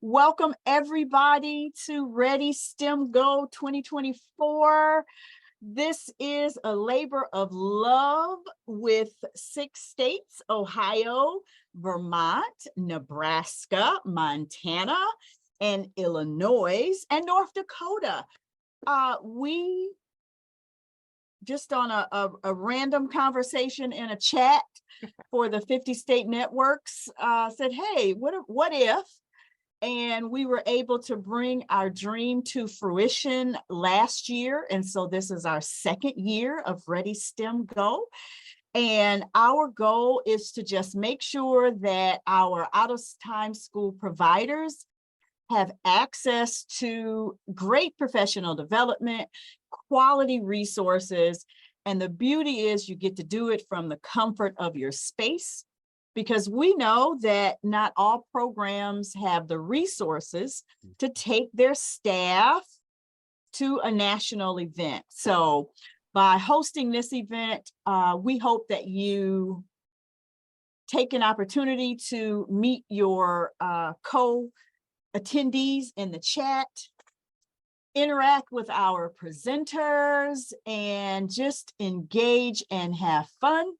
Welcome everybody to Ready STEM Go 2024. This is a labor of love with 6 states: Ohio, Vermont, Nebraska, Montana, and Illinois, and North Dakota. We just on a random conversation in a chat for the 50 state networks said, hey, what if? And we were able to bring our dream to fruition last year. And so this is our second year of Ready STEM Go. And our goal is to just make sure that our out-of-time school providers have access to great professional development, quality resources. And the beauty is you get to do it from the comfort of your space, because we know that not all programs have the resources to take their staff to a national event. So by hosting this event, we hope that you take an opportunity to meet your co-attendees in the chat, interact with our presenters, and just engage and have fun.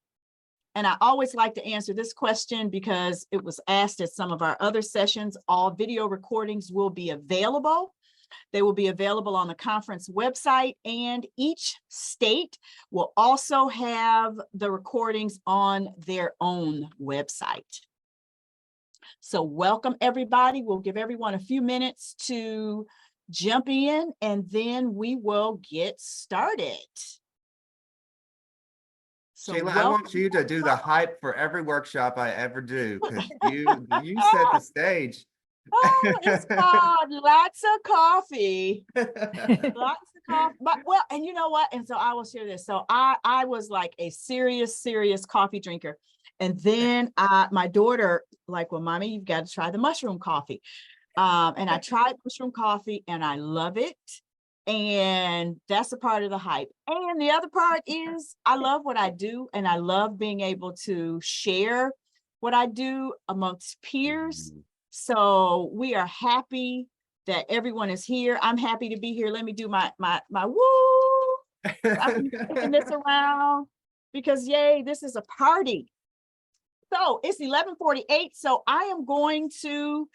And I always like to answer this question because it was asked at some of our other sessions. All video recordings will be available. They will be available on the conference website, and each state will also have the recordings on their own website. So welcome everybody. We'll give everyone a few minutes to jump in, and then we will get started. So Sheila, I want you to do the hype for every workshop I ever do, because you set the stage. Oh, it's called Lots of Coffee. Lots of coffee. But well, and you know what? And so I will share this. So I was like a serious coffee drinker. And then my daughter, like, well, mommy, you've got to try the mushroom coffee. And I tried mushroom coffee and I love it. And that's a part of the hype. And the other part is I love what I do, and I love being able to share what I do amongst peers. So we are happy that everyone is here. I'm happy to be here. Let me do my woo. I'm taking this around because yay, this is a party. So it's 11:48. So I am going to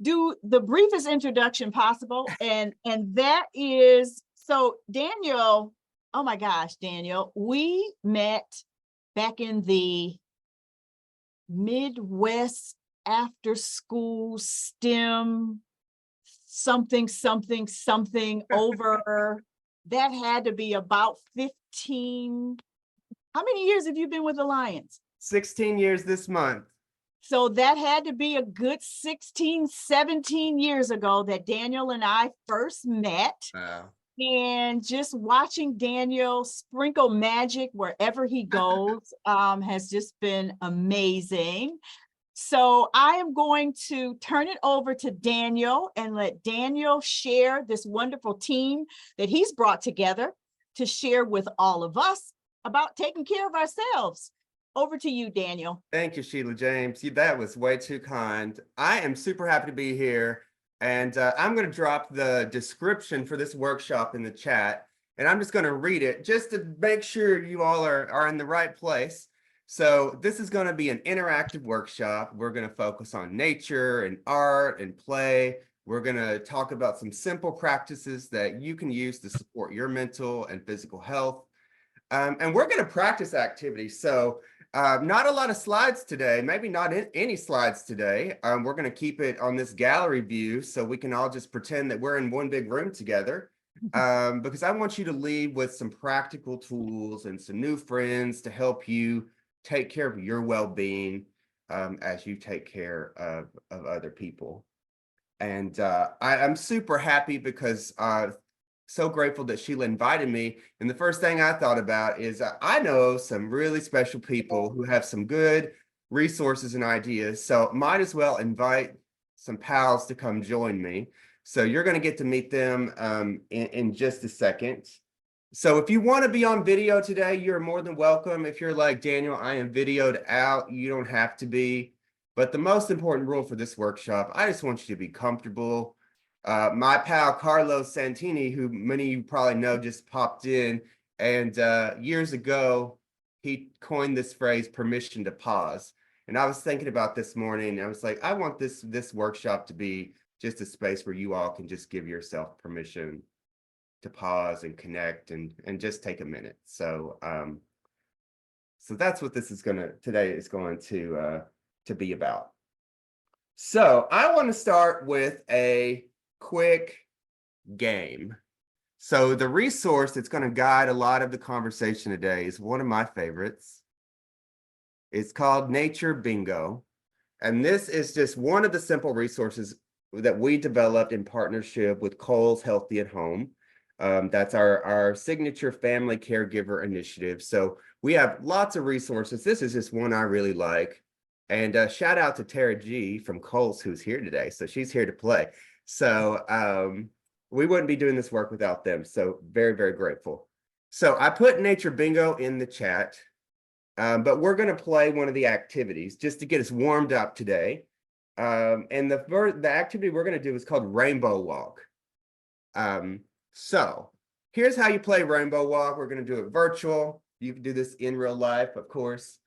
do the briefest introduction possible. And that is, so Daniel, oh my gosh, Daniel, we met back in the Midwest after school STEM something over, that had to be about 15. How many years have you been with Alliance? 16 years this month. So that had to be a good 16, 17 years ago that Daniel and I first met. Wow. And just watching Daniel sprinkle magic wherever he goes has just been amazing. So I am going to turn it over to Daniel and let Daniel share this wonderful team that he's brought together to share with all of us about taking care of ourselves. Over to you, Daniel. Thank you, Sheila James. That was way too kind. I am super happy to be here. And I'm going to drop the description for this workshop in the chat. And I'm just going to read it just to make sure you all are in the right place. So this is going to be an interactive workshop. We're going to focus on nature and art and play. We're going to talk about some simple practices that you can use to support your mental and physical health. And we're going to practice activities. So not a lot of slides today, maybe not any slides today. We're going to keep it on this gallery view so we can all just pretend that we're in one big room together, because I want you to leave with some practical tools and some new friends to help you take care of your well-being as you take care of other people. And I'm super happy because so grateful that Sheila invited me. And the first thing I thought about is I know some really special people who have some good resources and ideas. So might as well invite some pals to come join me. So you're going to get to meet them in just a second. So if you want to be on video today, you're more than welcome. If you're like, Daniel, I am videoed out, you don't have to be. But the most important rule for this workshop, I just want you to be comfortable. My pal Carlos Santini, who many of you probably know, just popped in, and years ago, he coined this phrase, permission to pause. And I was thinking about this morning, I was like, I want this workshop to be just a space where you all can just give yourself permission to pause and connect and just take a minute. So so that's what this is today is going to be about. So I want to start with a quick game. So the resource that's going to guide a lot of the conversation today is one of my favorites. It's called Nature Bingo. And this is just one of the simple resources that we developed in partnership with Kohl's Healthy at Home. That's our signature family caregiver initiative. So we have lots of resources. This is just one I really like. And shout out to Tara G from Kohl's, who's here today. So she's here to play. So we wouldn't be doing this work without them. So very, very grateful. So I put Nature Bingo in the chat, but we're going to play one of the activities just to get us warmed up today. And the activity we're going to do is called Rainbow Walk. So here's how you play Rainbow Walk. We're going to do it virtual. You can do this in real life, of course.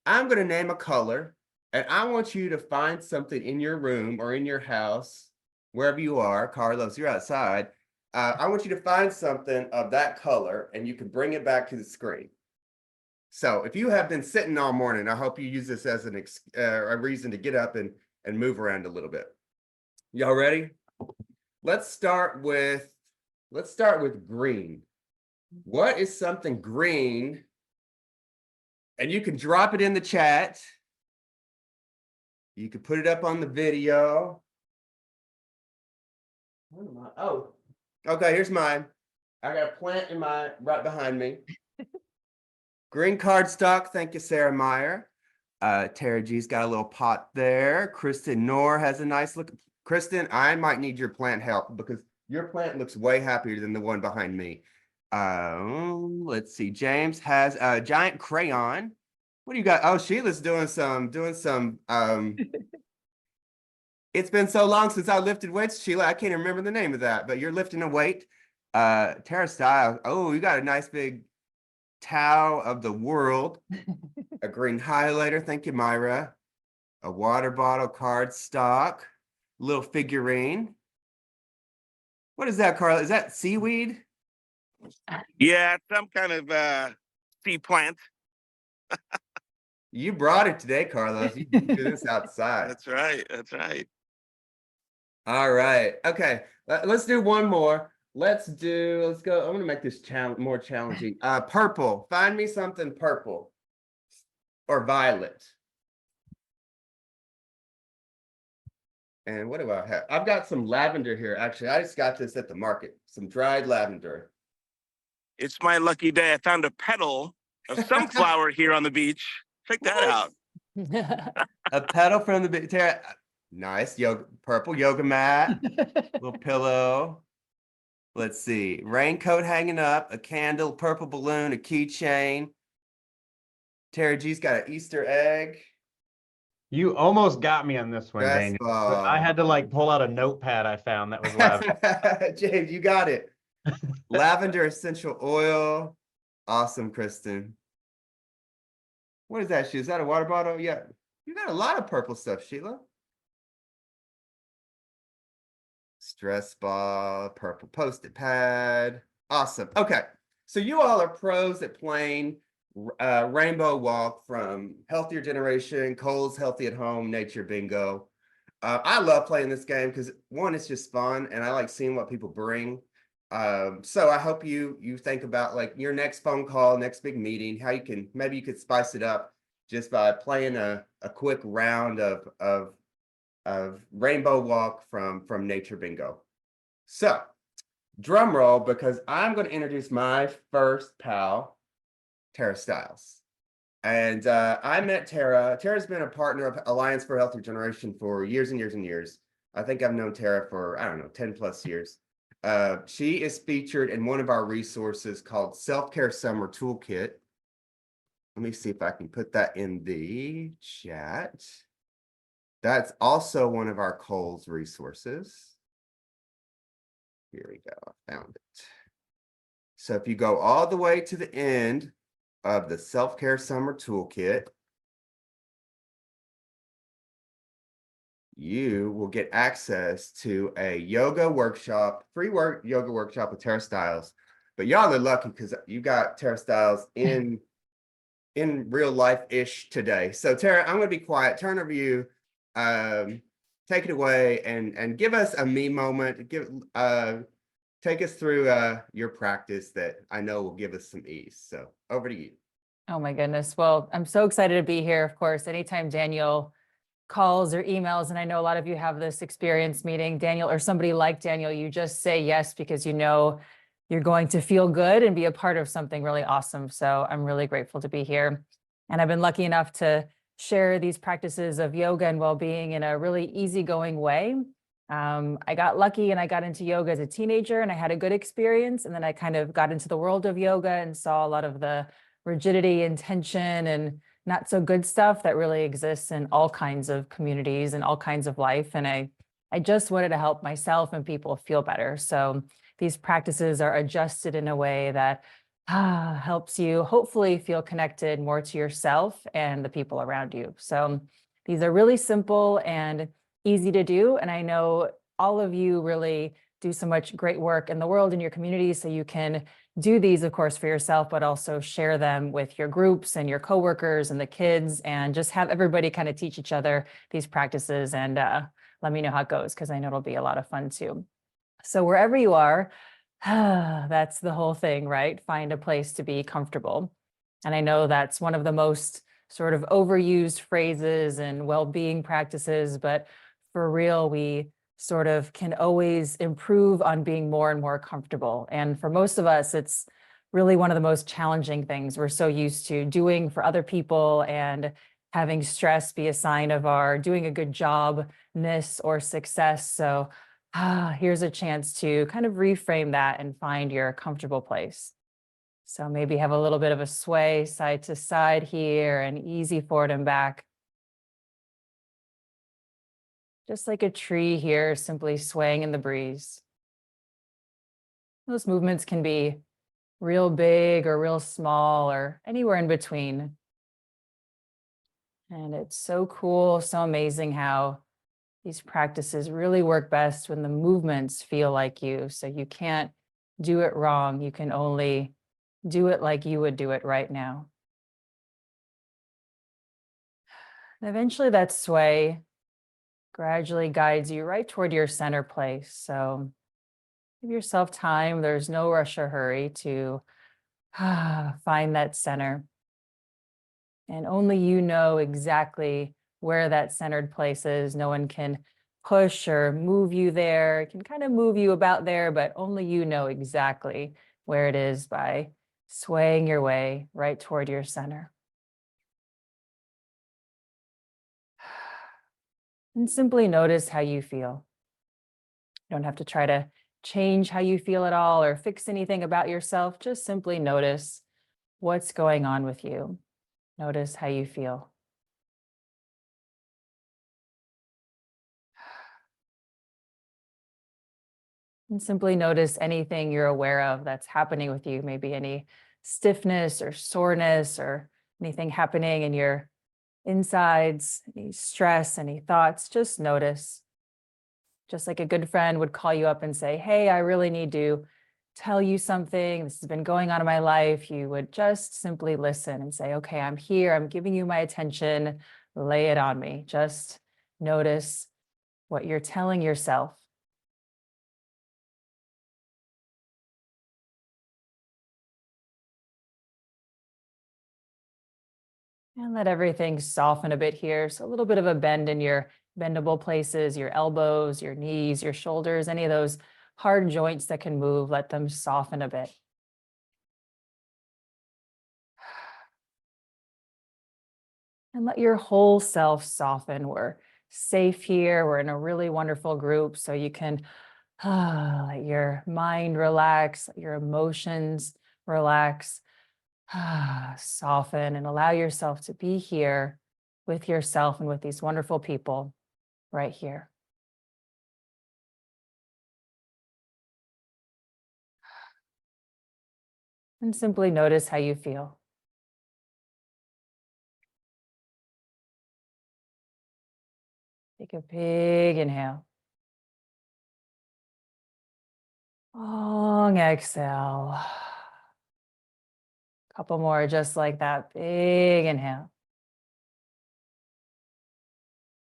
I'm going to name a color, and I want you to find something in your room or in your house, wherever you are. Carlos, you're outside. I want you to find something of that color, and you can bring it back to the screen. So if you have been sitting all morning, I hope you use this as a reason to get up and move around a little bit. Y'all ready? Let's start with green. What is something green? And you can drop it in the chat. You can put it up on the video. Oh, okay, here's mine. I got a plant right behind me. Green cardstock, thank you, Sarah Meyer. Tara G's got a little pot there. Kristen Noor has a nice look. Kristen, I might need your plant help because your plant looks way happier than the one behind me. Let's see. James has a giant crayon. What do you got? Oh, Sheila's doing some it's been so long since I lifted weights, Sheila. I can't remember the name of that, but you're lifting a weight. Tara Style. Oh, you got a nice big Tao of the world. A green highlighter. Thank you, Myra. A water bottle, cardstock, little figurine. What is that, Carla? Is that seaweed? Yeah, some kind of sea plant. You brought it today, Carlos. You can do this outside. That's right. That's right. All right. Okay. Let's do one more. Let's go. I'm going to make this more challenging. Purple. Find me something purple or violet. And what do I have? I've got some lavender here. Actually, I just got this at the market. Some dried lavender. It's my lucky day. I found a petal of sunflower here on the beach. Check that out. A petal from the beach. Nice. Purple yoga mat. Little pillow. Let's see. Raincoat hanging up. A candle. Purple balloon. A keychain. Tara G's got an Easter egg. You almost got me on this one, Dress Daniel. ball. But I had to like pull out a notepad I found that was lavender. James, you got it. Lavender essential oil. Awesome, Kristen. What is that, Sheila? Is that a water bottle? Yeah. You got a lot of purple stuff, Sheila. Stress ball, purple Post-it pad. Awesome. Okay. So you all are pros at playing Rainbow Walk from Healthier Generation, Kohl's Healthy at Home, Nature Bingo. I love playing this game because one, it's just fun, and I like seeing what people bring. So I hope you think about like your next phone call, next big meeting, how maybe you could spice it up just by playing a quick round of Rainbow Walk from Nature Bingo. So drum roll, because I'm going to introduce my first pal, Tara Stiles. And I met Tara. Tara's been a partner of Alliance for a Healthier Generation for years and years and years. I think I've known Tara for, I don't know, 10 plus years. She is featured in one of our resources called Self-Care Summer Toolkit. Let me see if I can put that in the chat. That's also one of our Kohl's resources. Here we go, I found it. So if you go all the way to the end of the Self-Care Summer Toolkit, you will get access to a yoga workshop, yoga workshop with Tara Stiles. But y'all are lucky because you got Tara Stiles in real life-ish today. So Tara, I'm gonna be quiet, turn over to you. Take it away and give us a me moment. Take us through your practice that I know will give us some ease. So over to you. Oh my goodness. Well, I'm so excited to be here. Of course, anytime Daniel calls or emails, and I know a lot of you have this experience meeting Daniel or somebody like Daniel, you just say yes because you know you're going to feel good and be a part of something really awesome. So I'm really grateful to be here. And I've been lucky enough to share these practices of yoga and well-being in a really easygoing way. I got lucky and I got into yoga as a teenager and I had a good experience. And then I kind of got into the world of yoga and saw a lot of the rigidity and tension and not so good stuff that really exists in all kinds of communities and all kinds of life. And I just wanted to help myself and people feel better. So these practices are adjusted in a way that helps you hopefully feel connected more to yourself and the people around you. So these are really simple and easy to do. And I know all of you really do so much great work in the world, in your community. So you can do these, of course, for yourself, but also share them with your groups and your coworkers and the kids, and just have everybody kind of teach each other these practices. And let me know how it goes, because I know it'll be a lot of fun too. So wherever you are, that's the whole thing, right? Find a place to be comfortable. And I know that's one of the most sort of overused phrases and well-being practices, but for real, we sort of can always improve on being more and more comfortable. And for most of us, it's really one of the most challenging things. We're so used to doing for other people and having stress be a sign of our doing a good job-ness or success. So here's a chance to kind of reframe that and find your comfortable place. So maybe have a little bit of a sway side to side here and easy forward and back. Just like a tree here, simply swaying in the breeze. Those movements can be real big or real small or anywhere in between. And it's so cool, so amazing how these practices really work best when the movements feel like you. So you can't do it wrong. You can only do it like you would do it right now. And eventually that sway gradually guides you right toward your center place. So give yourself time. There's no rush or hurry to find that center. And only you know exactly where that centered place is. No one can push or move you there. It can kind of move you about there, but only you know exactly where it is by swaying your way right toward your center. And simply notice how you feel. You don't have to try to change how you feel at all or fix anything about yourself. Just simply notice what's going on with you. Notice how you feel. And simply notice anything you're aware of that's happening with you, maybe any stiffness or soreness or anything happening in your insides, any stress, any thoughts, just notice. Just like a good friend would call you up and say, hey, I really need to tell you something. This has been going on in my life. You would just simply listen and say, okay, I'm here. I'm giving you my attention. Lay it on me. Just notice what you're telling yourself. And let everything soften a bit here. So a little bit of a bend in your bendable places, your elbows, your knees, your shoulders, any of those hard joints that can move, let them soften a bit. And let your whole self soften. We're safe here. We're in a really wonderful group. So you can let your mind relax, let your emotions relax. Soften and allow yourself to be here with yourself and with these wonderful people. right here. And simply notice how you feel. Take a big inhale. Long exhale. Couple more just like that. Big inhale.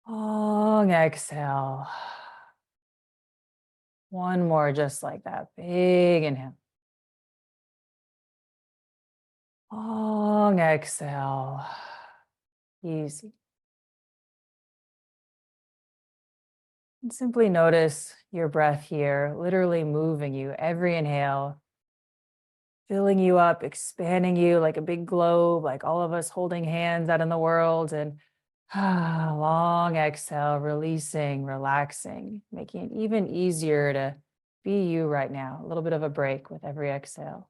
Long exhale. One more just like that. Big inhale. Long exhale. Easy. And simply notice your breath here, literally moving you every inhale, filling you up, expanding you like a big globe, like all of us holding hands out in the world. And long exhale, releasing, relaxing, making it even easier to be you right now. A little bit of a break with every exhale.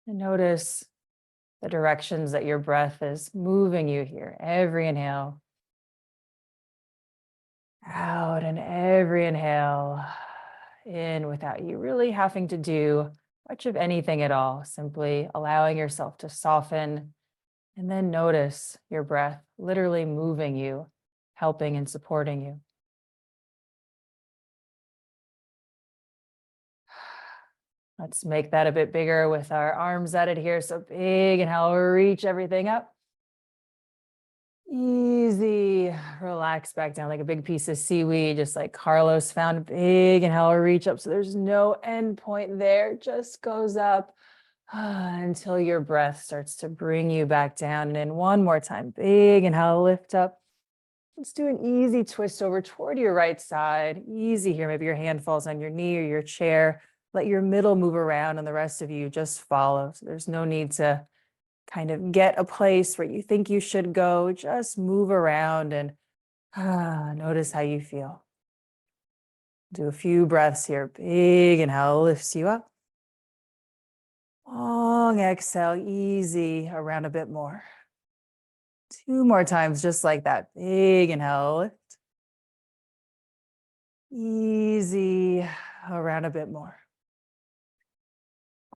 And notice the directions that your breath is moving you here. Every inhale, out, and every inhale in without you really having to do much of anything at all, simply allowing yourself to soften, and then notice your breath literally moving you, helping and supporting you. Let's make that a bit bigger with our arms at it here. So big inhale, reach everything up. Easy, relax back down like a big piece of seaweed, just like Carlos found. Big inhale, reach up. So there's no end point there, just goes up until your breath starts to bring you back down. And then one more time, big inhale, lift up. Let's do an easy twist over toward your right side. Easy here. Maybe your hand falls on your knee or your chair. Let your middle move around and the rest of you just follow. So there's no need to kind of get a place where you think you should go. Just move around and notice how you feel. Do a few breaths here. Big inhale lifts you up. Long exhale, easy, around a bit more. 2 more times, just like that. Big inhale, lift. Easy, around a bit more.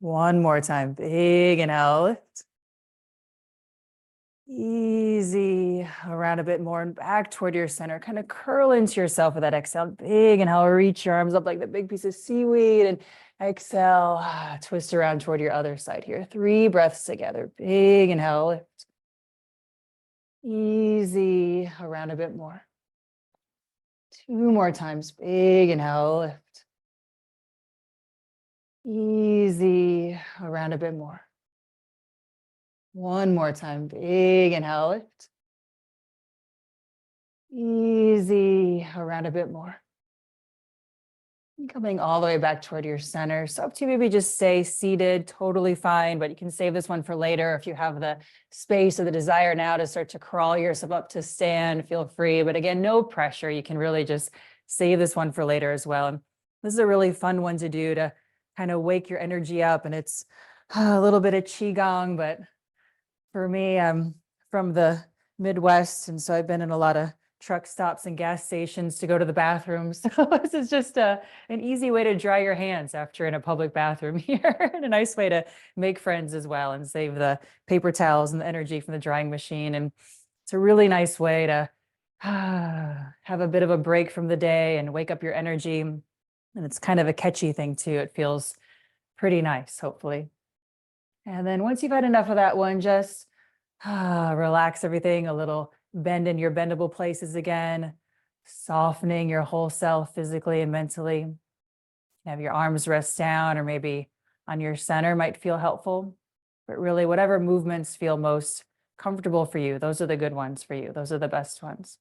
1 more time. Big inhale, lift. Easy, around a bit more and back toward your center. Kind of curl into yourself with that exhale. Big inhale, reach your arms up like the big piece of seaweed, and exhale, twist around toward your other side here. 3 breaths together. Big inhale, lift. Easy, around a bit more. 2 more times. Big inhale, lift. Easy, around a bit more. 1 more time. Big inhale, lift. Easy, around a bit more. And coming all the way back toward your center. So up to you, maybe just stay seated, totally fine, but you can save this one for later if you have the space or the desire now to start to crawl yourself up to stand, feel free. But again, no pressure. You can really just save this one for later as well. And this is a really fun one to do to kind of wake your energy up. And it's a little bit of Qigong, but for me, I'm from the Midwest, and so I've been in a lot of truck stops and gas stations to go to the bathroom. So this is just an easy way to dry your hands after in a public bathroom here, and a nice way to make friends as well and save the paper towels and the energy from the drying machine. And it's a really nice way to have a bit of a break from the day and wake up your energy. And it's kind of a catchy thing too. It feels pretty nice, hopefully. And then once you've had enough of that one, just relax everything, a little bend in your bendable places again, softening your whole self physically and mentally. Have your arms rest down or maybe on your center might feel helpful, but really whatever movements feel most comfortable for you, those are the good ones for you. Those are the best ones.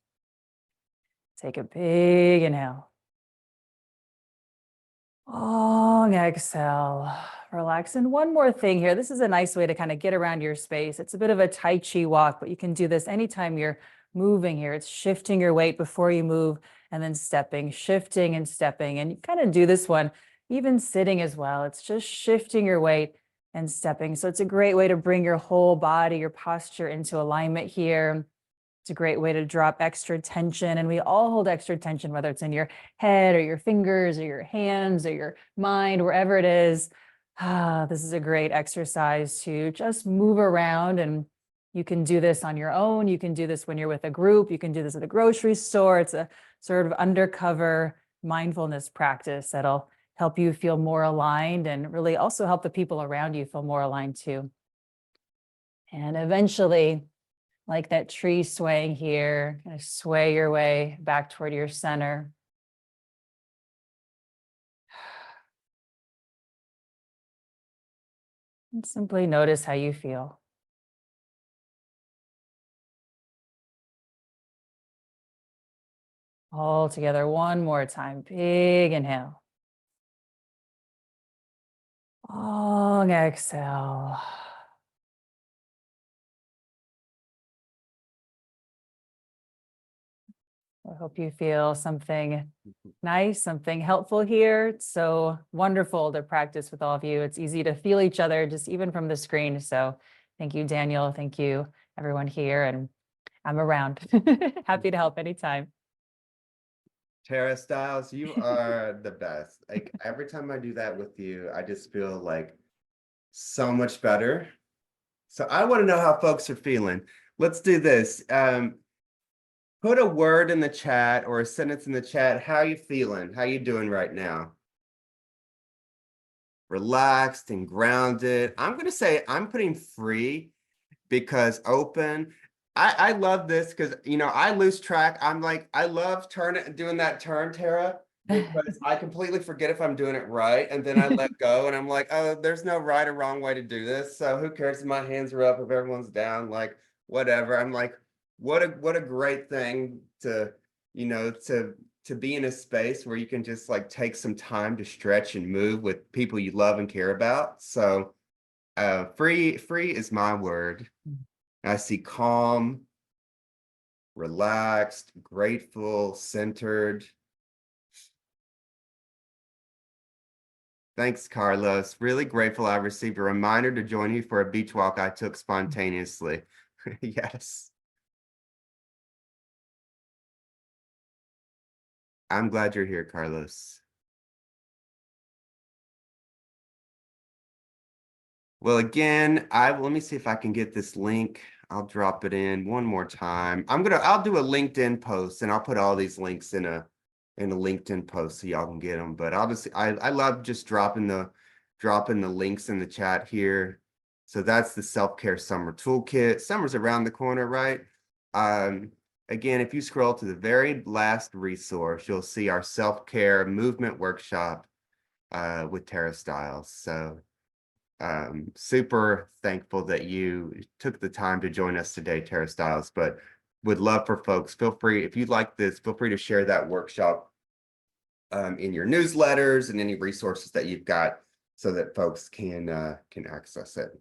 Take a big inhale. Long exhale, relax. And one more thing here. This is a nice way to kind of get around your space. It's a bit of a Tai Chi walk, but you can do this anytime you're moving here. It's shifting your weight before you move and then stepping, shifting and stepping. And you kind of do this one even sitting as well. It's just shifting your weight and stepping. So it's a great way to bring your whole body, your posture into alignment here. It's a great way to drop extra tension. And we all hold extra tension, whether it's in your head or your fingers or your hands or your mind, wherever it is. This is a great exercise to just move around, and you can do this on your own. You can do this when you're with a group. You can do this at a grocery store. It's a sort of undercover mindfulness practice that'll help you feel more aligned and really also help the people around you feel more aligned too. And eventually, like that tree swaying here, kind of sway your way back toward your center. And simply notice how you feel. All together one more time. Big inhale. Long exhale. I hope you feel something nice, something helpful here. It's so wonderful to practice with all of you. It's easy to feel each other just even from the screen. So thank you, Daniel. Thank you, everyone here. And I'm around. Happy to help anytime. Tara Stiles, you are the best. Like every time I do that with you, I just feel like so much better. So I want to know how folks are feeling. Let's do this. Put a word in the chat or a sentence in the chat. How you feeling? How you doing right now? Relaxed and grounded. I'm going to say I'm putting free because open. I love this because, you know, I lose track. I'm like, I love doing that turn, Tara, because I completely forget if I'm doing it right. And then I let go and I'm like, oh, there's no right or wrong way to do this. So who cares if my hands are up, if everyone's down, like whatever. I'm like, what a great thing to, you know, to be in a space where you can just like take some time to stretch and move with people you love and care about. So free is my word. I see calm, relaxed, grateful, centered. Thanks, Carlos. Really grateful I received a reminder to join you for a beach walk I took spontaneously. Yes. I'm glad you're here, Carlos. Well, again, let me see if I can get this link. I'll drop it in one more time. I'll do a LinkedIn post and I'll put all these links in a LinkedIn post so y'all can get them. But obviously I love just dropping the links in the chat here. So that's the Self-Care Summer Toolkit. Summer's around the corner, right? Again, if you scroll to the very last resource, you'll see our self-care movement workshop with Tara Stiles. So super thankful that you took the time to join us today, Tara Stiles, but would love for folks, feel free, if you'd like this, feel free to share that workshop in your newsletters and any resources that you've got so that folks can access it.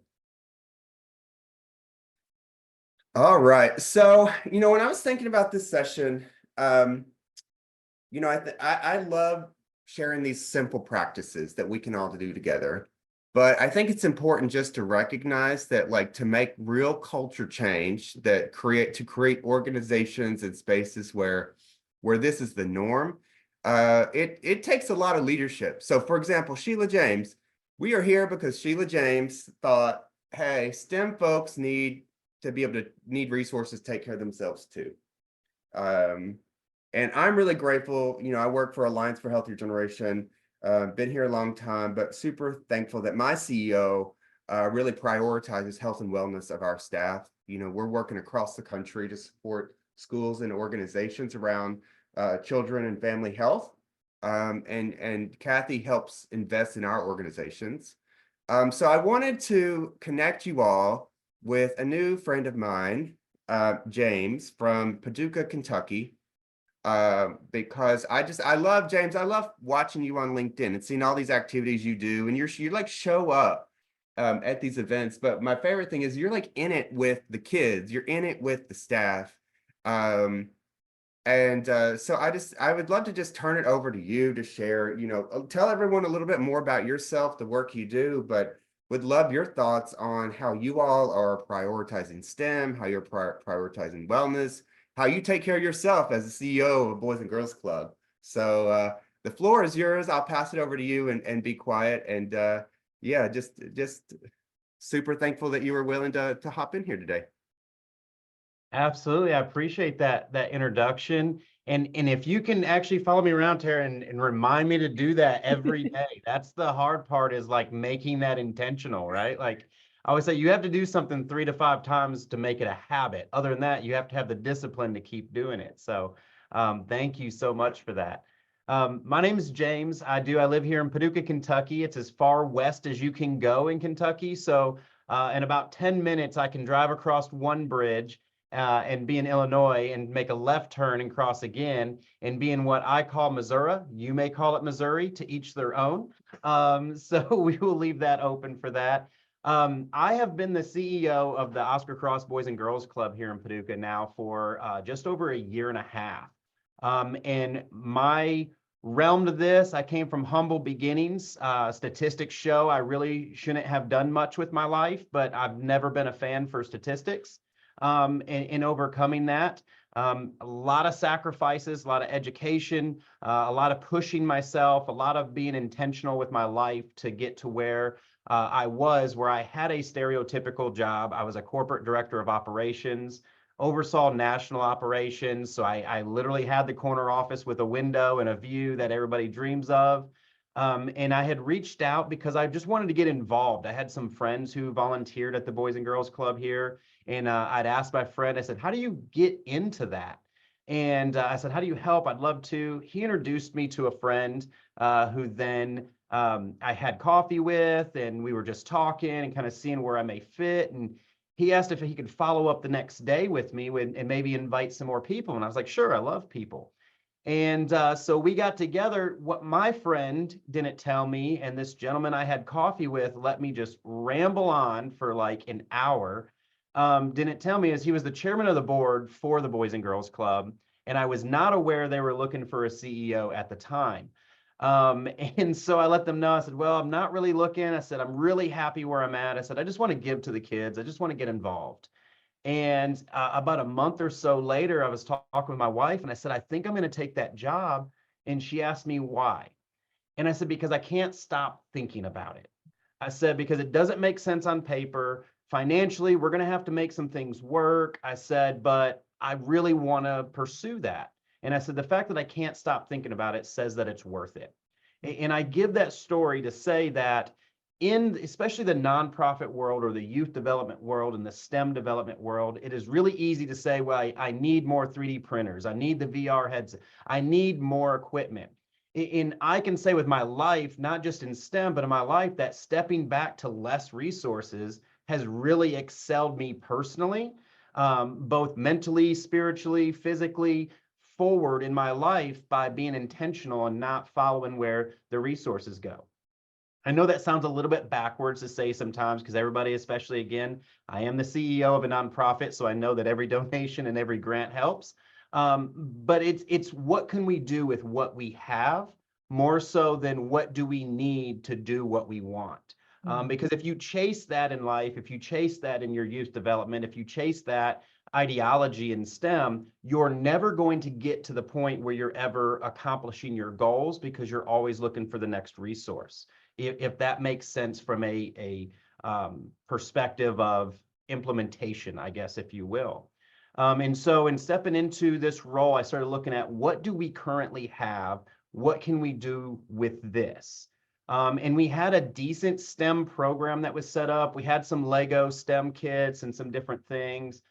All right, so, you know, when I was thinking about this session, you know, I love sharing these simple practices that we can all do together. But I think it's important just to recognize that, like, to make real culture change, to create organizations and spaces where this is the norm, it takes a lot of leadership. So, for example, Sheila James, we are here because Sheila James thought, hey, STEM folks need resources to take care of themselves too. And I'm really grateful. You know, I work for Alliance for Healthier Generation. Been here a long time, but super thankful that my CEO really prioritizes health and wellness of our staff. You know, we're working across the country to support schools and organizations around children and family health. And Kathy helps invest in our organizations. So I wanted to connect you all with a new friend of mine, James from Paducah, Kentucky. Because I love James. I love watching you on LinkedIn and seeing all these activities you do, and you like show up at these events. But my favorite thing is you're like in it with the kids. You're in it with the staff. So I would love to just turn it over to you to share. You know, tell everyone a little bit more about yourself, the work you do, but would love your thoughts on how you all are prioritizing STEM, how you're prioritizing wellness, how you take care of yourself as the CEO of a Boys and Girls Club. So the floor is yours. I'll pass it over to you and be quiet. And yeah, just super thankful that you were willing to hop in here today. Absolutely. I appreciate that introduction. And if you can actually follow me around, Tara, and remind me to do that every day. That's the hard part, is like making that intentional, right? Like I always say, you have to do something 3 to 5 times to make it a habit. Other than that, you have to have the discipline to keep doing it. So thank you so much for that. My name is James. I live here in Paducah, Kentucky. It's as far west as you can go in Kentucky. So in about 10 minutes, I can drive across one bridge and be in Illinois and make a left turn and cross again and be in what I call Missouri. You may call it Missouri, to each their own. So we will leave that open for that. I have been the CEO of the Oscar Cross Boys and Girls Club here in Paducah now for just over a year and a half. And my realm to this, I came from humble beginnings. Statistics show I really shouldn't have done much with my life, but I've never been a fan for statistics. In overcoming that, a lot of sacrifices, a lot of education, a lot of pushing myself, a lot of being intentional with my life to get to where where I had a stereotypical job. I was a corporate director of operations, oversaw national operations. So I literally had the corner office with a window and a view that everybody dreams of. And I had reached out because I just wanted to get involved. I had some friends who volunteered at the Boys and Girls Club here. And I'd asked my friend, I said, how do you get into that? And I said, how do you help? I'd love to. He introduced me to a friend who then I had coffee with, and we were just talking and kind of seeing where I may fit. And he asked if he could follow up the next day with me and maybe invite some more people. And I was like, sure, I love people. And so we got together. What my friend didn't tell me, and this gentleman I had coffee with let me just ramble on for like an hour, didn't tell me, is he was the chairman of the board for the Boys and Girls Club. And I was not aware they were looking for a CEO at the time. And so I let them know. I said, well, I'm not really looking. I said, I'm really happy where I'm at. I said, I just want to give to the kids. I just want to get involved. And about a month or so later, I was talking with my wife, and I said, I think I'm going to take that job. And she asked me why. And I said, because I can't stop thinking about it. I said, because it doesn't make sense on paper. Financially, we're going to have to make some things work. I said, but I really want to pursue that. And I said, the fact that I can't stop thinking about it says that it's worth it. And I give that story to say that in especially the nonprofit world or the youth development world and the STEM development world, it is really easy to say, well, I need more 3D printers. I need the VR headsets. I need more equipment. And I can say with my life, not just in STEM, but in my life, that stepping back to less resources has really excelled me personally, both mentally, spiritually, physically, forward in my life by being intentional and not following where the resources go. I know that sounds a little bit backwards to say sometimes, because everybody, especially again, I am the CEO of a nonprofit, so I know that every donation and every grant helps. But it's what can we do with what we have, more so than what do we need to do what we want. Because if you chase that in life, if you chase that in your youth development, if you chase that ideology in STEM, you're never going to get to the point where you're ever accomplishing your goals, because you're always looking for the next resource. If that makes sense from a perspective of implementation, I guess, if you will. And so in stepping into this role, I started looking at what do we currently have? What can we do with this? And we had a decent STEM program that was set up. We had some Lego STEM kits and some different things.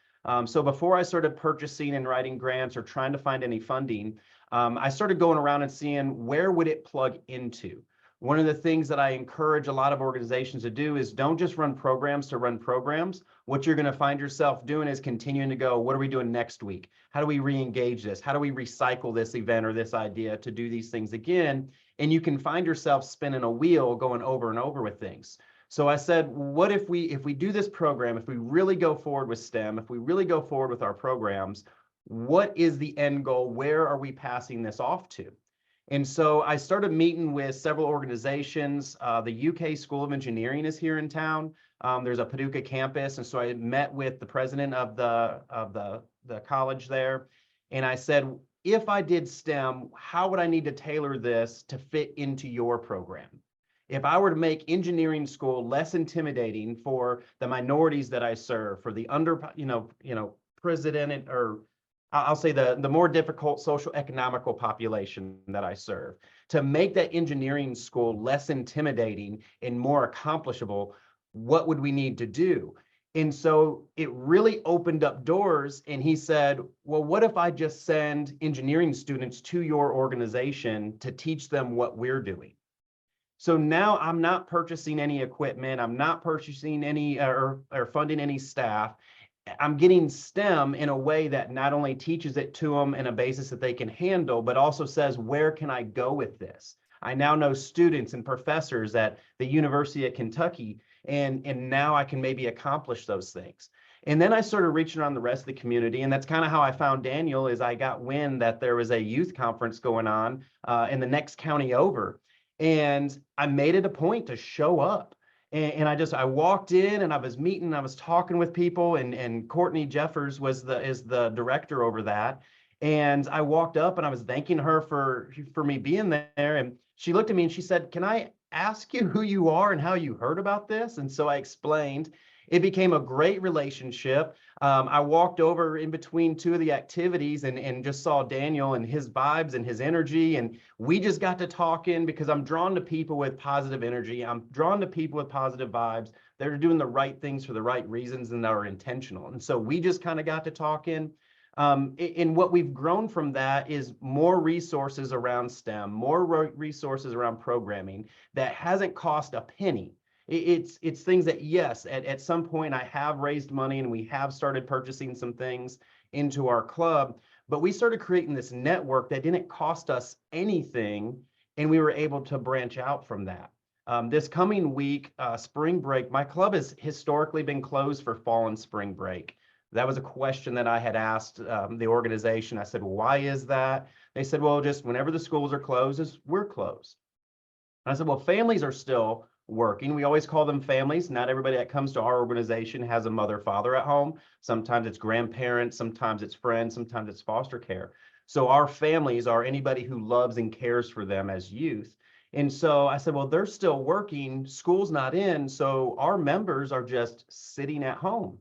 So before I started purchasing and writing grants or trying to find any funding, I started going around and seeing where would it plug into. One of the things that I encourage a lot of organizations to do is don't just run programs to run programs. What you're going to find yourself doing is continuing to go, what are we doing next week? How do we re-engage this? How do we recycle this event or this idea to do these things again? And you can find yourself spinning a wheel going over and over with things. So I said, what if we do this program, if we really go forward with STEM, if we really go forward with our programs, what is the end goal? Where are we passing this off to? And so I started meeting with several organizations. The UK School of Engineering is here in town. There's a Paducah campus. And so I met with the president of the college there. And I said, if I did STEM, how would I need to tailor this to fit into your program? If I were to make engineering school less intimidating for the minorities that I serve, for the president, or I'll say the more difficult social economical population that I serve, to make that engineering school less intimidating and more accomplishable, what would we need to do? And so it really opened up doors. And he said, well, what if I just send engineering students to your organization to teach them what we're doing? So now I'm not purchasing any equipment. I'm not purchasing any or funding any staff. I'm getting STEM in a way that not only teaches it to them in a basis that they can handle, but also says, where can I go with this? I now know students and professors at the University of Kentucky, and now I can maybe accomplish those things. And then I started reaching around the rest of the community, and that's kind of how I found Daniel. Is I got wind that there was a youth conference going on in the next county over, and I made it a point to show up. And I walked in, and I was meeting, I was talking with people, and Courtney Jeffers is the director over that. And I walked up and I was thanking her for me being there. And she looked at me and she said, can I ask you who you are and how you heard about this? And so I explained. It became a great relationship. I walked over in between two of the activities and just saw Daniel and his vibes and his energy. And we just got to talking, because I'm drawn to people with positive energy. I'm drawn to people with positive vibes. They're doing the right things for the right reasons and are intentional. And so we just kind of got to talking. And what we've grown from that is more resources around STEM, more resources around programming that hasn't cost a penny. It's things that, yes, at some point I have raised money and we have started purchasing some things into our club, but we started creating this network that didn't cost us anything, and we were able to branch out from that. This coming week, spring break, my club has historically been closed for fall and spring break. That was a question that I had asked the organization. I said, well, why is that? They said, well, just whenever the schools are closed, we're closed. And I said, well, families are still working. We always call them families. Not everybody that comes to our organization has a mother, father at home. Sometimes it's grandparents, sometimes it's friends, sometimes it's foster care. So our families are anybody who loves and cares for them as youth. And so I said, well, they're still working, school's not in, so our members are just sitting at home.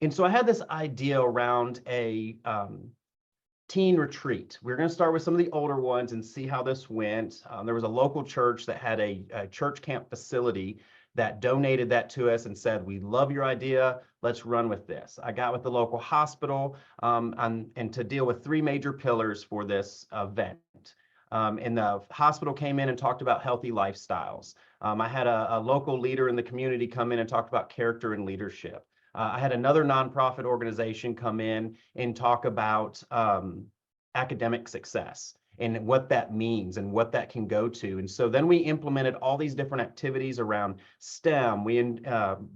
And so I had this idea around a teen retreat. We're going to start with some of the older ones and see how this went. There was a local church that had a church camp facility that donated that to us and said, we love your idea, let's run with this. I got with the local hospital and to deal with three major pillars for this event. And the hospital came in and talked about healthy lifestyles. I had a local leader in the community come in and talk about character and leadership. I had another nonprofit organization come in and talk about academic success and what that means and what that can go to. And so then we implemented all these different activities around STEM. We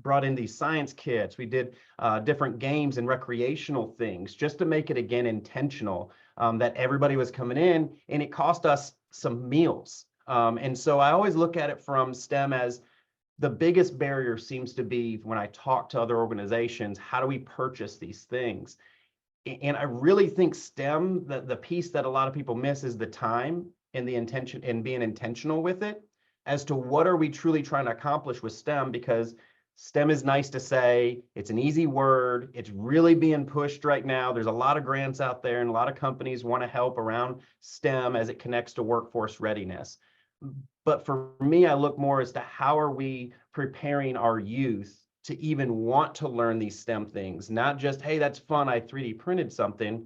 brought in these science kits. We did different games and recreational things just to make it, again, intentional, that everybody was coming in, and it cost us some meals. And so I always look at it from STEM as the biggest barrier seems to be when I talk to other organizations, how do we purchase these things? And I really think STEM, the piece that a lot of people miss is the time and the intention and being intentional with it as to what are we truly trying to accomplish with STEM, because STEM is nice to say, it's an easy word, it's really being pushed right now. There's a lot of grants out there and a lot of companies want to help around STEM as it connects to workforce readiness. But for me, I look more as to how are we preparing our youth to even want to learn these STEM things, not just, hey, that's fun, I 3D printed something,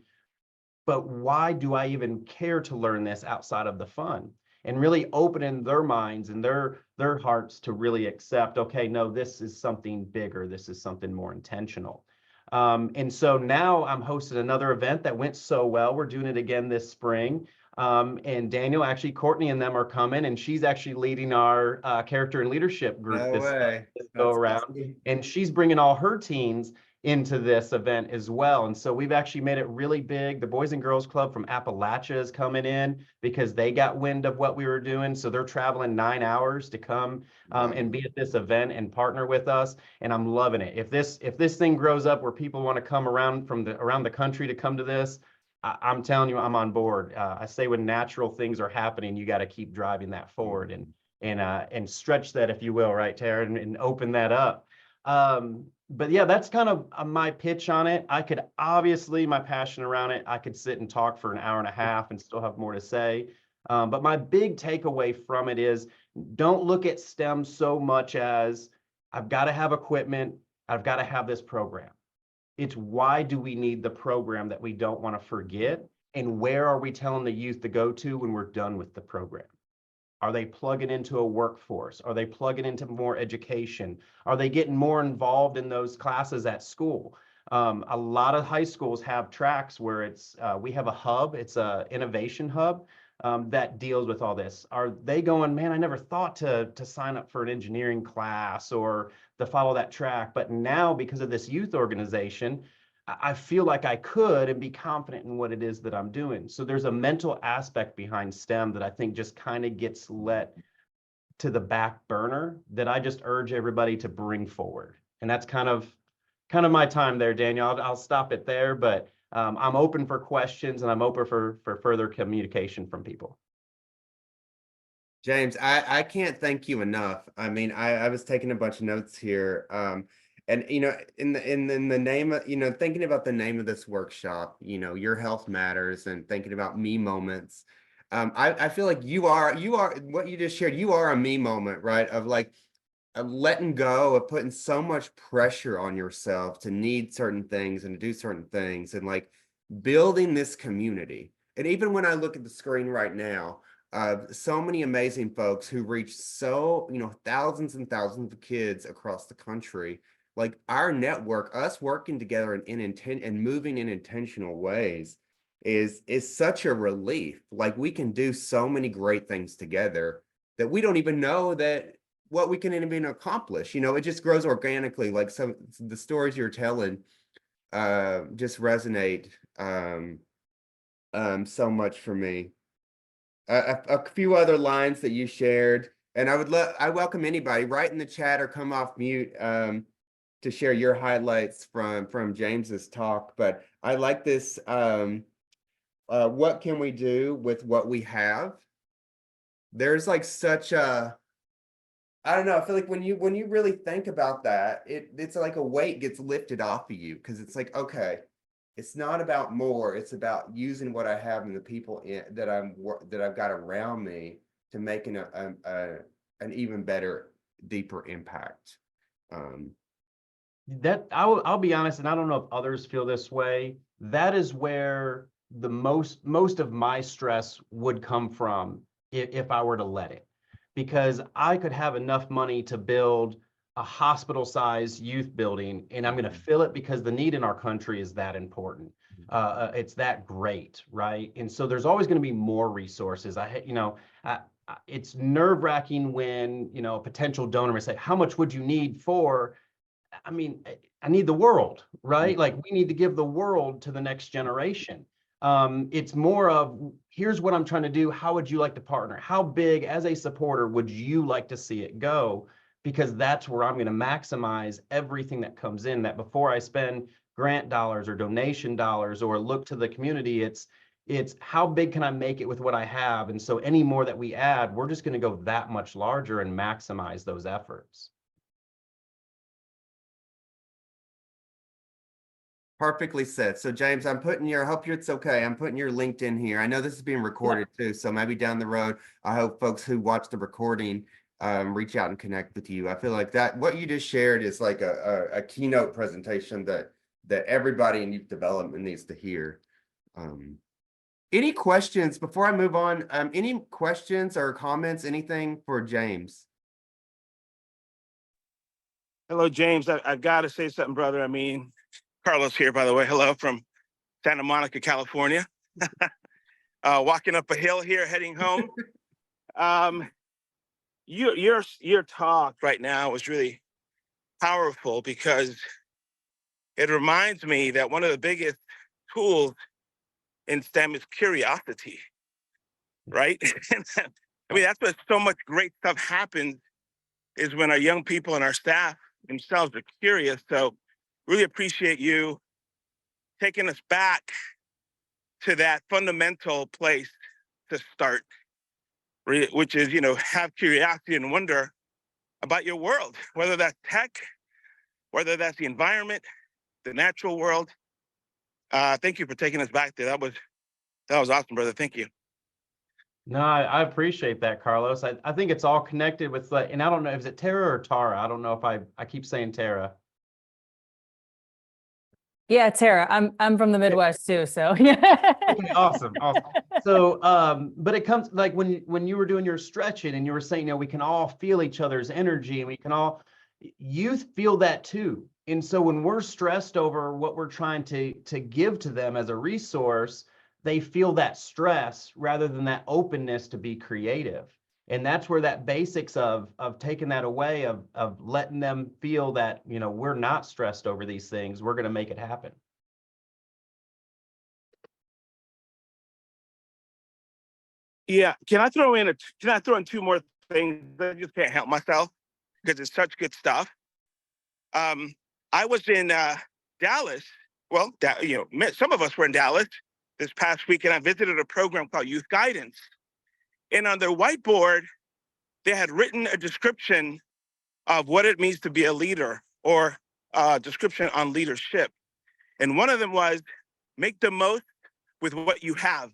but why do I even care to learn this outside of the fun? And really opening their minds and their hearts to really accept, okay, no, this is something bigger, this is something more intentional. And so now I'm hosting another event that went so well. We're doing it again this spring. And Daniel, actually, Courtney and them are coming, and she's actually leading our character and leadership group No this way. go That's around. awesome. And she's bringing all her teens. into this event as well. And so we've actually made it really big. The Boys and Girls Club from Appalachia is coming in because they got wind of what we were doing. So they're traveling 9 hours to come and be at this event and partner with us. And I'm loving it. If this thing grows up where people want to come around from around the country to come to this, I'm telling you, I'm on board. I say when natural things are happening, you got to keep driving that forward and stretch that, if you will, right, Tara, and open that up. But yeah, that's kind of my pitch on it. I could obviously, my passion around it, I could sit and talk for an hour and a half and still have more to say. But my big takeaway from it is don't look at STEM so much as I've got to have equipment, I've got to have this program. It's why do we need the program that we don't want to forget? And where are we telling the youth to go to when we're done with the program? Are they plugging into a workforce? Are they plugging into more education? Are they getting more involved in those classes at school? A lot of high schools have tracks where it's we have a hub, it's a innovation hub that deals with all this. Are they going, man, I never thought to sign up for an engineering class or to follow that track, but now because of this youth organization, I feel like I could and be confident in what it is that I'm doing. So there's a mental aspect behind STEM that I think just kind of gets let to the back burner that I just urge everybody to bring forward. And that's kind of my time there, Daniel. I'll stop it there, but I'm open for questions and I'm open for further communication from people. James, I can't thank you enough. I mean, I was taking a bunch of notes here. And you know, in the name of, you know, thinking about the name of this workshop, you know, Your Health Matters, and thinking about me moments. I feel like you are what you just shared, you are a me moment, right? Of like letting go of putting so much pressure on yourself to need certain things and to do certain things, and like building this community. And even when I look at the screen right now, so many amazing folks who reach so, you know, thousands and thousands of kids across the country. Like our network, us working together in intent and moving in intentional ways is such a relief. Like we can do so many great things together that we don't even know that what we can even accomplish. You know, it just grows organically. Like some the stories you're telling just resonate so much for me. A few other lines that you shared, and I welcome anybody write in the chat or come off mute to share your highlights from James's talk. But I like this. What can we do with what we have? There's like such a, I don't know. I feel like when you really think about that, it's like a weight gets lifted off of you, because it's like, okay, it's not about more. It's about using what I have and the people that I've got around me to make an even better, deeper impact. That I'll be honest, and I don't know if others feel this way. That is where the most of my stress would come from if I were to let it, because I could have enough money to build a hospital-sized youth building, and I'm going to fill it because the need in our country is that important. It's that great, right? And so there's always going to be more resources. It's nerve-wracking when, you know, a potential donor may say, how much would you need for? I mean, I need the world, right? Like we need to give the world to the next generation. It's more of, here's what I'm trying to do. How would you like to partner? How big as a supporter would you like to see it go? Because that's where I'm going to maximize everything that comes in, that before I spend grant dollars or donation dollars or look to the community, it's how big can I make it with what I have? And so any more that we add, we're just going to go that much larger and maximize those efforts. Perfectly said. So James, I hope it's okay. I'm putting your LinkedIn here. I know this is being recorded too, so maybe down the road, I hope folks who watch the recording reach out and connect with you. I feel like that what you just shared is like a keynote presentation that everybody in youth development needs to hear. Any questions before I move on? Any questions or comments, anything for James? Hello, James. I've got to say something, brother. I mean, Carlos here, by the way. Hello from Santa Monica, California. Walking up a hill here, heading home. Your talk right now was really powerful, because it reminds me that one of the biggest tools in STEM is curiosity, right? I mean, that's where so much great stuff happens, is when our young people and our staff themselves are curious. So really appreciate you taking us back to that fundamental place to start, which is, have curiosity and wonder about your world, whether that's tech, whether that's the environment, the natural world. Thank you for taking us back there. That was awesome, brother. Thank you. No, I appreciate that, Carlos. I think it's all connected with like, and I don't know, is it Tara or Tara? I don't know if I keep saying Tara. Yeah, Tara, I'm from the Midwest too, so Okay, awesome. So, but it comes like when you were doing your stretching and you were saying, we can all feel each other's energy and we can all, you feel that too. And so when we're stressed over what we're trying to give to them as a resource, they feel that stress rather than that openness to be creative. And that's where that basics of taking that away, of letting them feel that, we're not stressed over these things. We're going to make it happen. Yeah, can I throw in two more things? I just can't help myself because it's such good stuff. I was in Dallas. Well, some of us were in Dallas this past week, and I visited a program called Youth Guidance. And on their whiteboard, they had written a description of what it means to be a leader, or a description on leadership. And one of them was, make the most with what you have.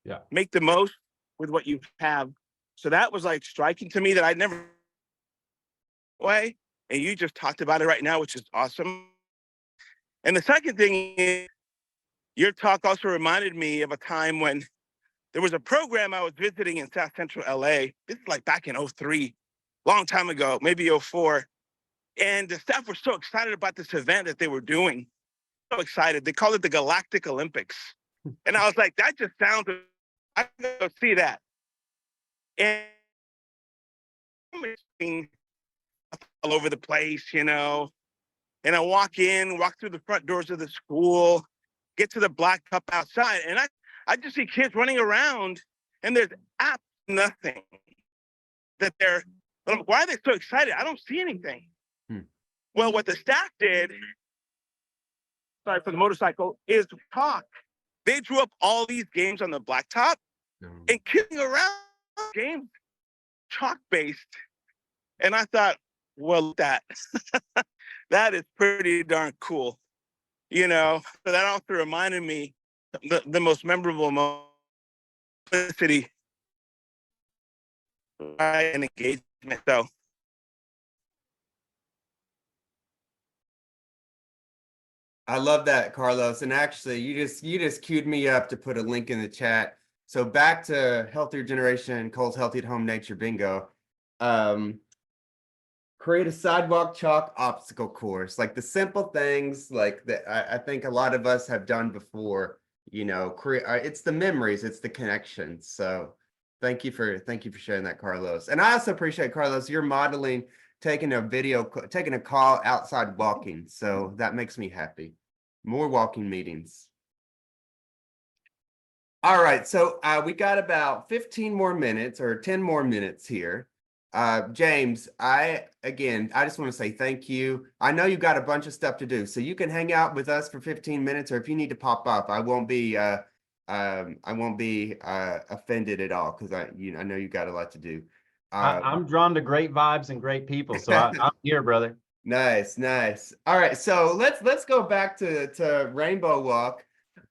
Yeah. Make the most with what you have. So that was like striking to me, that I'd never way. And you just talked about it right now, which is awesome. And the second thing is, your talk also reminded me of a time when there was a program I was visiting in South Central LA. This is like back in 2003, long time ago, maybe 2004. And the staff were so excited about this event that they were doing. So excited. They called it the Galactic Olympics. And I was like, that just sounds, I can go see that. And all over the place, and I walk through the front doors of the school, get to the black cup outside, and I just see kids running around, and there's absolutely nothing that they're, why are they so excited? I don't see anything. Well, what the staff did, sorry for the motorcycle, is talk. They drew up all these games on the blacktop and kicking around games, chalk-based. And I thought, well, that is pretty darn cool, So that also reminded me the most memorable moment in the city and engagement. So I love that, Carlos. And actually, you just queued me up to put a link in the chat. So back to Healthier Generation, Cole's Healthy at Home Nature Bingo. Create a sidewalk chalk obstacle course, like the simple things like that I think a lot of us have done before, it's the memories, it's the connections. So thank you for sharing that, Carlos. And I also appreciate, Carlos, you're modeling taking a call outside walking. So that makes me happy. More walking meetings. All right, so we got about 15 more minutes or 10 more minutes here. James, I just want to say thank you. I know you've got a bunch of stuff to do, so you can hang out with us for 15 minutes, or if you need to pop up, I won't be offended at all, because I know you've got a lot to do. I'm drawn to great vibes and great people, so I'm here, brother. Nice. All right, so let's go back to Rainbow Walk.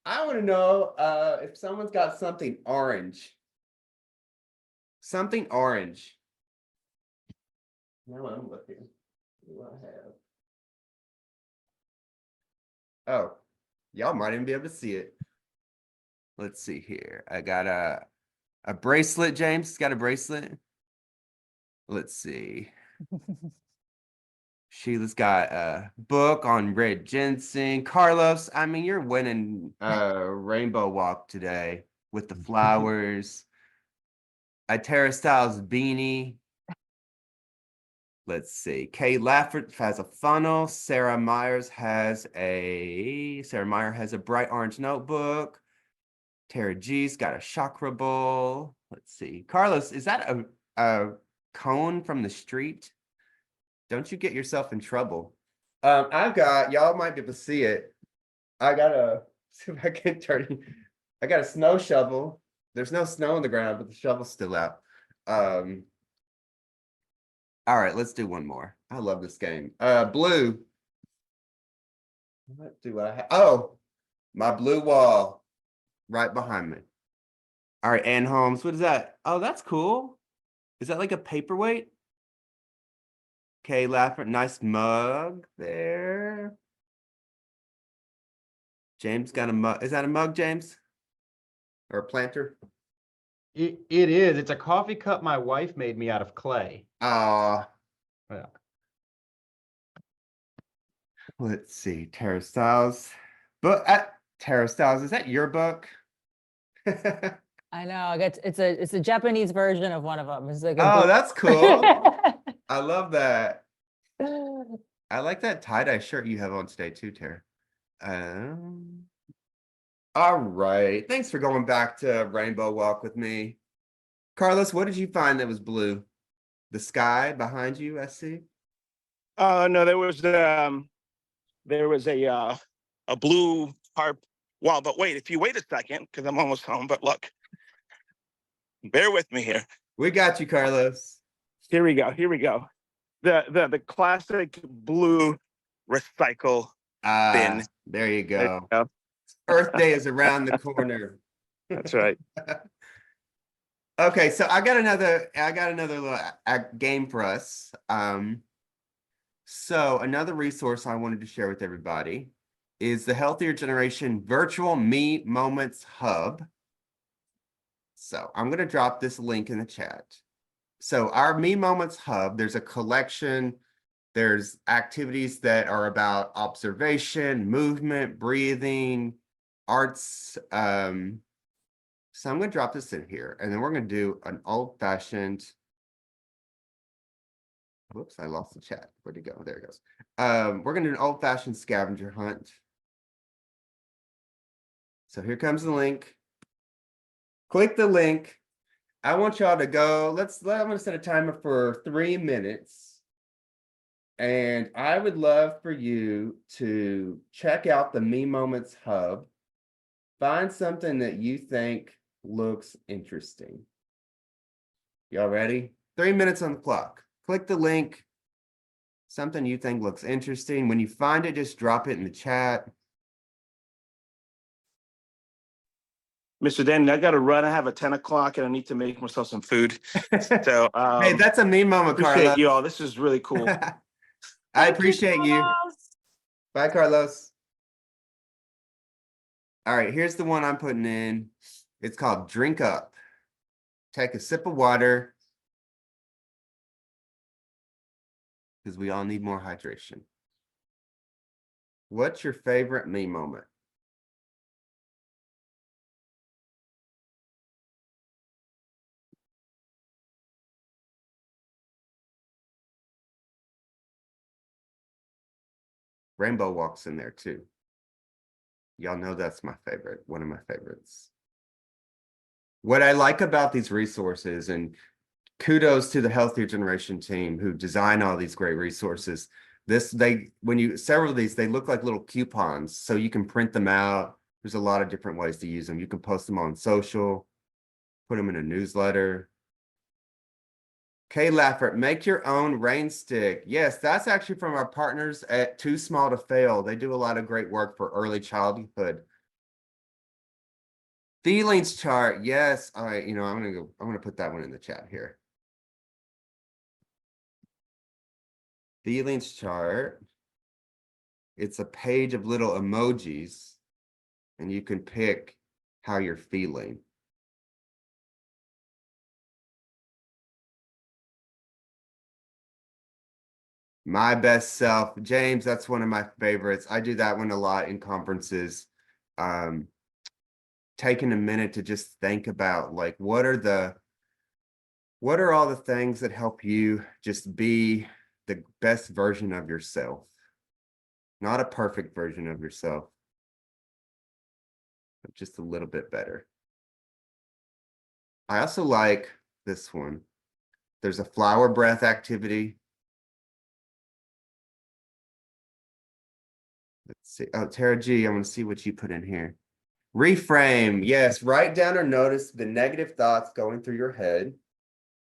I want to know if someone's got something orange. Something orange. Now I'm looking. What do I have? Oh, y'all might even be able to see it. Let's see here. I got a bracelet. James got a bracelet. Let's see. Sheila's got a book on red ginseng. Carlos, I mean, you're winning Rainbow Walk today with the flowers. A Tara Styles beanie. Let's see. Kay Laffert has a funnel. Sarah Meyer has a bright orange notebook. Tara G's got a chakra bowl. Let's see. Carlos, is that a cone from the street? Don't you get yourself in trouble. I've got, y'all might be able to see it. I got a, see if I can turn, I got a snow shovel. There's no snow on the ground, but the shovel's still out. All right, let's do one more. I love this game. Blue. What do I have? Oh, my blue wall right behind me. All right, Ann Holmes, what is that? Oh, that's cool. Is that like a paperweight? Okay, Laffert, nice mug there. James got a mug. Is that a mug, James? Or a planter? It is. It's a coffee cup my wife made me out of clay. Yeah. Let's see, Tara Styles. But Tara Styles, is that your book? I know, it's a Japanese version of one of them. It's like Oh, a that's cool. I love that. I like that tie-dye shirt you have on today too, Tara. All right. Thanks for going back to Rainbow Walk with me. Carlos, what did you find that was blue? The sky behind you, I see. No, there was a blue tarp wall. But wait, if you wait a second, because I'm almost home. But look, bear with me here. We got you, Carlos. Here we go. Here we go. The classic blue recycle bin. There you There you go. go. Earth Day is around the corner. That's right. Okay, so I got another little game for us. So another resource I wanted to share with everybody is the Healthier Generation Virtual Me Moments Hub. So I'm going to drop this link in the chat. So our Me Moments Hub, there's a collection. There's activities that are about observation, movement, breathing, arts. So I'm going to drop this in here, and then we're going to do an old-fashioned. Whoops, I lost the chat. Where'd it go? There it goes. We're going to do an old-fashioned scavenger hunt. So here comes the link. Click the link. I want y'all to go. I'm going to set a timer for 3 minutes. And I would love for you to check out the Me Moments Hub. Find something that you think looks interesting. Y'all ready? 3 minutes on the clock. Click the link. Something you think looks interesting. When you find it, just drop it in the chat. Mr. Danny, I got to run. I have a 10 o'clock and I need to make myself some food. So, Hey, that's a me moment, appreciate Carlos. you all. This is really cool. I Thank appreciate you. Carlos. Bye, Carlos. All right, here's the one I'm putting in. It's called Drink Up. Take a sip of water, because we all need more hydration. What's your favorite me moment? Rainbow Walk's in there too. Y'all know that's my favorite, one of my favorites. What I like about these resources, and kudos to the Healthier Generation team who design all these great resources. Several of these, they look like little coupons, so you can print them out. There's a lot of different ways to use them. You can post them on social, put them in a newsletter. Kay Laffert, make your own rain stick. Yes, that's actually from our partners at Too Small to Fail. They do a lot of great work for early childhood. Feelings chart. Yes. All right. I'm gonna put that one in the chat here. Feelings chart. It's a page of little emojis, and you can pick how you're feeling. My best self, James, that's one of my favorites. I do that one a lot in conferences. Taking a minute to just think about, like, what are all the things that help you just be the best version of yourself, not a perfect version of yourself, but just a little bit better. I also like this one. There's a flower breath activity. Let's see. Oh, Tara G, I want to see what you put in here. Reframe. Yes, write down or notice the negative thoughts going through your head.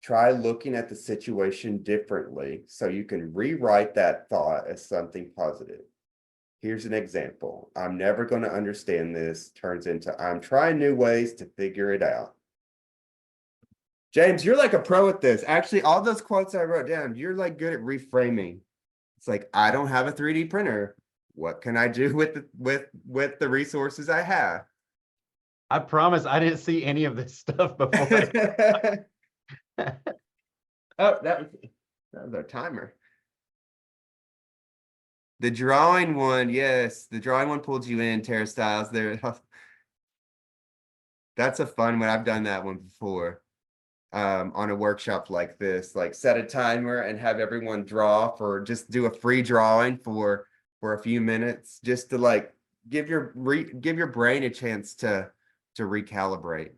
Try looking at the situation differently so you can rewrite that thought as something positive. Here's an example. I'm never going to understand this turns into I'm trying new ways to figure it out. James, you're like a pro at this. Actually, all those quotes I wrote down, you're like good at reframing. It's like, I don't have a 3D printer. What can I do with the resources I have? I promise I didn't see any of this stuff before. Oh, that was our timer. The drawing one, yes, the drawing one pulled you in, Tara Styles. There, that's a fun one. I've done that one before. On a workshop like this, like set a timer and have everyone draw for just do a free drawing for a few minutes, just to like give your brain a chance to recalibrate.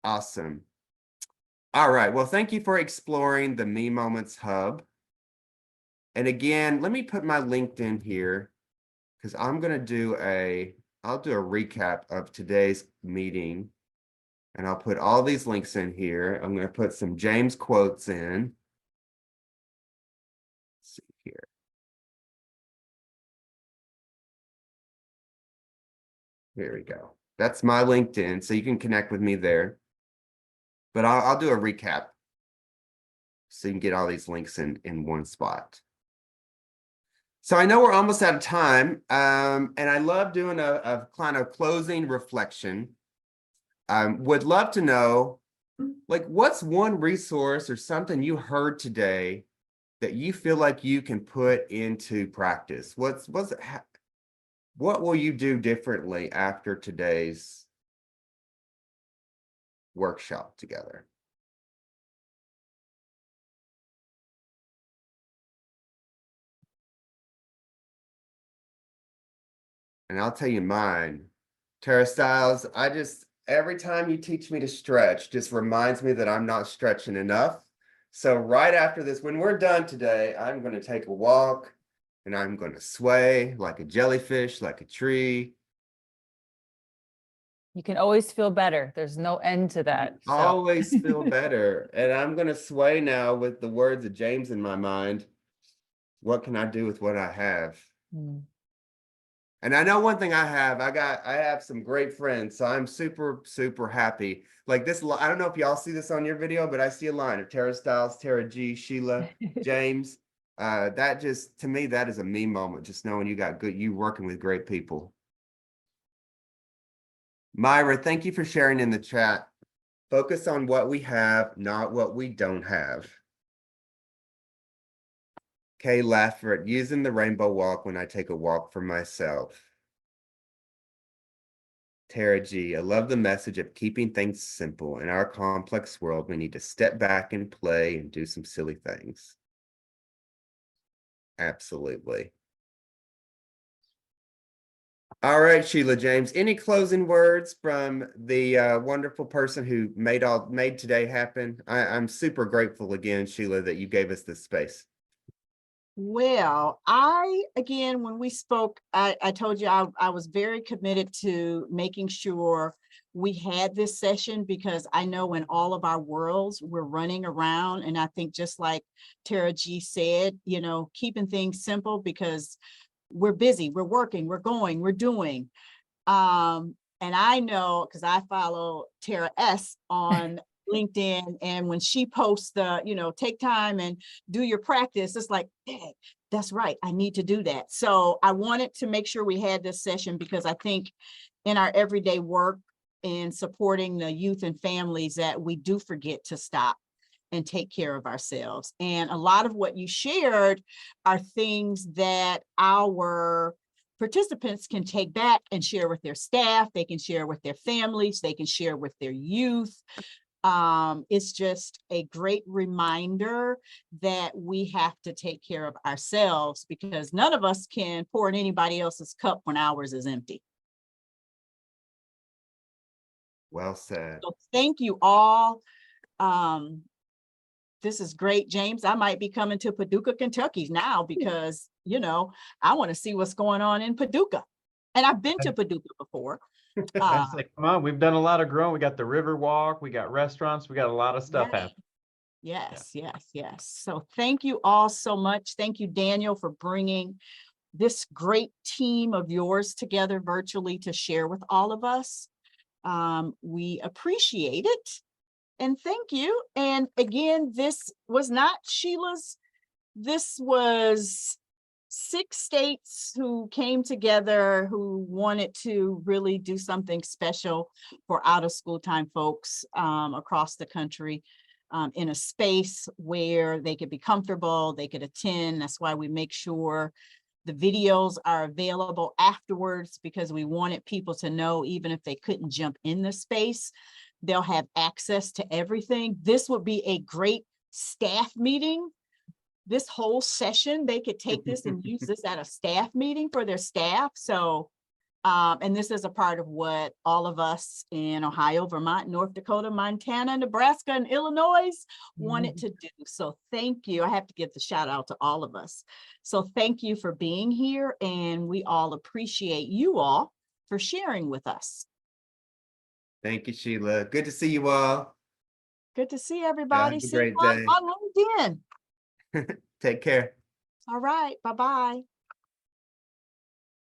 Awesome. All right. Well, thank you for exploring the Me Moments Hub. And again, let me put my LinkedIn here because I'll do a recap of today's meeting. And I'll put all these links in here. I'm going to put some James quotes in. Let's see here. There we go. That's my LinkedIn, so you can connect with me there. But I'll do a recap so you can get all these links in one spot. So I know we're almost out of time, and I love doing a kind of closing reflection. Would love to know, like, what's one resource or something you heard today that you feel like you can put into practice? What will you do differently after today's workshop together? And I'll tell you mine. Tara Styles, every time you teach me to stretch, just reminds me that I'm not stretching enough. So right after this, when we're done today, I'm going to take a walk and I'm going to sway like a jellyfish, like a tree. You can always feel better. There's no end to that. So. Always feel better. And I'm going to sway now with the words of James in my mind. What can I do with what I have? And I know one thing I have some great friends, so I'm super, super happy. Like this, I don't know if y'all see this on your video, but I see a line of Tara Styles, Tara G, Sheila, James. That just, to me, that is a me moment, just knowing you working with great people. Myra, thank you for sharing in the chat. Focus on what we have, not what we don't have. Kay Laffert, using the rainbow walk when I take a walk for myself. Tara G, I love the message of keeping things simple. In our complex world, we need to step back and play and do some silly things. Absolutely. All right, Sheila James, any closing words from the wonderful person who made today happen? I'm super grateful again, Sheila, that you gave us this space. Well, again, when we spoke, I told you I was very committed to making sure we had this session, because I know in all of our worlds, we're running around. And I think just like Tara G said, keeping things simple, because we're busy, we're working, we're going, we're doing. And I know, because I follow Tara S on LinkedIn, and when she posts the, take time and do your practice, it's like, hey, that's right, I need to do that. So I wanted to make sure we had this session, because I think in our everyday work in supporting the youth and families that we do forget to stop and take care of ourselves. And a lot of what you shared are things that our participants can take back and share with their staff. They can share with their families. They can share with their youth. It's just a great reminder that we have to take care of ourselves, because none of us can pour in anybody else's cup when ours is empty. Well said. So thank you all. This is great, James. I might be coming to Paducah, Kentucky now because, you know, I want to see what's going on in Paducah. And I've been to Paducah before. I say, come on, we've done a lot of growing. We got the river walk, we got restaurants, we got a lot of stuff Right. happening. Yes, yes, yes. So thank you all so much. Thank you, Daniel, for bringing this great team of yours together virtually to share with all of us. We appreciate it. And thank you. And again, this was not Sheila's. This was 6 states who came together, who wanted to really do something special for out of school time folks across the country, in a space where they could be comfortable, they could attend. That's why we make sure the videos are available afterwards, because we wanted people to know, even if they couldn't jump in the space, they'll have access to everything. This would be a great staff meeting. This whole session, they could take this and use this at a staff meeting for their staff. So, and this is a part of what all of us in Ohio, Vermont, North Dakota, Montana, Nebraska, and Illinois wanted to do. So thank you. I have to give the shout out to all of us. So thank you for being here, and we all appreciate you all for sharing with us. Thank you, Sheila. Good to see you all. Good to see everybody. have a See you great day. on LinkedIn. Take care. All right. Bye-bye.